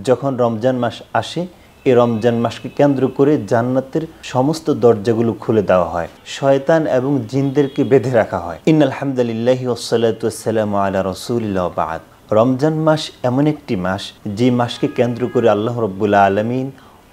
যখন রমজান মাস আসে এই রমজান মাসকে কেন্দ্র করে জান্নাতের সমস্ত দরজাগুলো খুলে দেওয়া হয়, শয়তান এবং জিনদেরকে বেঁধে রাখা হয়। ইন্নাল হামদুলিল্লাহি ওয়াসসালাতু ওয়াসসালামু আলা রাসূলিল্লাহ বা'দ। রমজান মাস এমন একটি মাস যে মাসকে কেন্দ্র করে আল্লাহ রাব্বুল আলামিন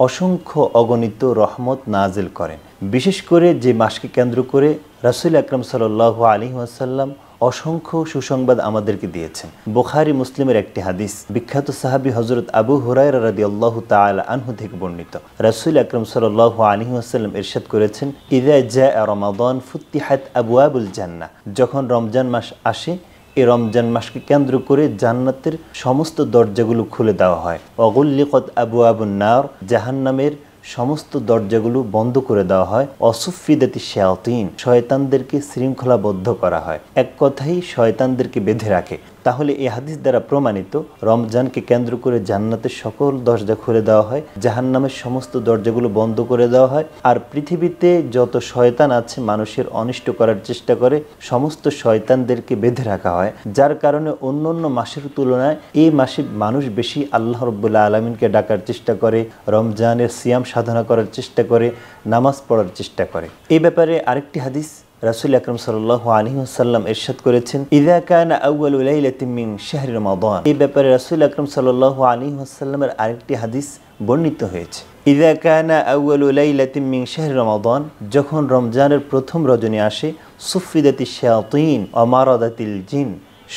অসংখ্য অগণিত রহমত নাজিল করেন। বিশেষ করে যে মাসকে কেন্দ্র করে রাসূল আকরাম সাল্লাল্লাহু আলাইহি ওয়াসাল্লাম অসংখ্য সুসংবাদ আমাদেরকে দিয়েছেন। বুখারী মুসলিমের একটি হাদিস, বিখ্যাত সাহাবী হযরত আবু হুরায়রা রাদিয়াল্লাহু তাআলা আনহু থেকে বর্ণিত। রাসূল আকরাম সাল্লাল্লাহু আলাইহি ওয়াসাল্লাম ইরশাদ করেছেন, ইযা জাআ রমাদান ফুতিহাত আবওয়াবুল জান্নাহ। যখন রমজান মাস আসে এই রমজান মাসকে কেন্দ্র করে জান্নাতের সমস্ত দরজাগুলো খুলে দেওয়া হয়। ওয়াগুল্লিকাত আবওয়াবুন নার, জাহান্নামের সমস্ত দরজাগুলো বন্ধ করে দেওয়া হয়। অসুফিদাতিশ শায়াতিন, শয়তানদেরকে শৃঙ্খলাবদ্ধ করা হয়। এক কথাই শয়তানদেরকে বেঁধে রাখে। তাহলে এই হাদিস দ্বারা প্রমাণিত রমজানকে কেন্দ্র করে জান্নাতের সকল দরজা খুলে দেওয়া হয়, জাহান্নামের সমস্ত দরজাগুলো বন্ধ করে দেওয়া হয়। আর পৃথিবীতে যত শয়তান আছে মানুষের অনিষ্ট করার চেষ্টা করে, সমস্ত শয়তানদেরকে বেঁধে রাখা হয়। যার কারণে অন্য অন্য মাসের তুলনায় এই মাসে মানুষ বেশি আল্লাহ রাব্বুল আলামিনকে ডাকার চেষ্টা করে, রমজানের সিয়াম সাধনা করার চেষ্টা করে, নামাজ পড়ার চেষ্টা করে। এই ব্যাপারে আরেকটি হাদিস রাসূল আকরাম সাল্লাল্লাহু আলাইহি ওয়াসাল্লাম ইরশাদ করেছেন, ইযা কানা আউয়ালু লাইলাতিন মিন শাহরি রমাদান। এই ব্যাপারে রাসূল আকরাম সাল্লাল্লাহু আলাইহি ওয়াসাল্লামের আরেকটি হাদিস বর্ণিত হয়েছে, ইযা কানা আউয়ালু লাইলাতিন মিন শাহরি রমাদান। যখন রমজানের প্রথম রজনী আসে, সুফিদাতিশ শায়াতিন ওয়া মারাদাতিল জিন,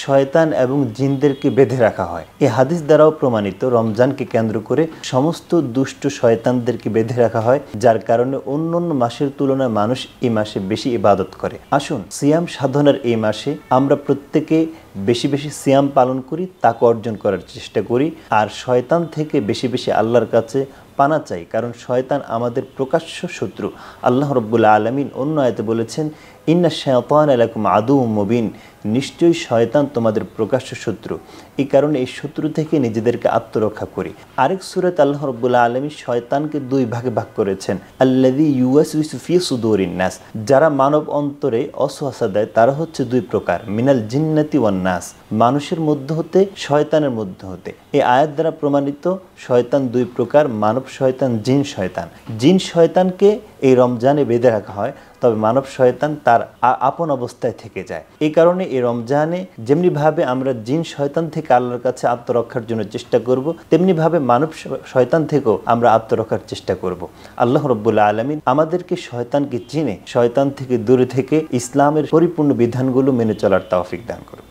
শয়তান এবং জিনদেরকে বেঁধে রাখা হয়। এই হাদিস দ্বারাও প্রমাণিত রমজানকে কেন্দ্র করে সমস্ত দুষ্ট শয়তানদেরকে বেঁধে রাখা হয়, যার কারণে অন্য অন্য মাসের তুলনায় মানুষ এই মাসে বেশি ইবাদত করে। আসুন সিয়াম সাধনার এই মাসে আমরা প্রত্যেকে বেশি বেশি সিয়াম পালন করি, তাকওয়া অর্জন করার চেষ্টা করি, আর শয়তান থেকে বেশি বেশি আল্লাহর কাছে পানা চাই, কারণ শয়তান আমাদের প্রকাশ্য শত্রু। আল্লাহ রাব্বুল আলামিন অন্য আয়াতে বলেছেন, ইন্না শায়াতানা লাকুম আদুউম মুবিন, নিশ্চয়ই শয়তান তোমাদের প্রকাশ্য শত্রু। এই কারণে এই শত্রু থেকে নিজেদেরকে আত্মরক্ষা করি। আরেক সূরাতে আল্লাহ রাব্বুল আলামিন শয়তানকে দুই ভাগে ভাগ করেছেন, আল্লাযী ইউওয়াসওয়িসু ফি সুদুরিন নাস, যারা মানব অন্তরে ওয়াসওয়াসা দেয় তারা হচ্ছে দুই প্রকার, মিনাল জিন্নাতি ওয়ান নাস, মানুষের মধ্য হতে, শয়তানের মধ্য হতে। এই আয়াত দ্বারা প্রমাণিত শয়তান দুই প্রকার, মানব শয়তান, জিন শয়তান। জিন শয়তানকে এই রমজানে বেঁধে রাখা হয়, তবে মানব শয়তান তার আপন অবস্থায় থেকে যায়। এই কারণে এই রমজানে যেমনিভাবে আমরা জিন শয়তান থেকে আল্লাহর কাছে আত্মরক্ষার জন্য চেষ্টা করব, তেমনিভাবে মানব শয়তান থেকেও আমরা আত্মরক্ষার চেষ্টা করব। আল্লাহ রাব্বুল আলামিন আমাদেরকে শয়তানকে চিনে শয়তান থেকে দূরে থেকে ইসলামের পরিপূর্ণ বিধানগুলো মেনে চলার তৌফিক দান করুন।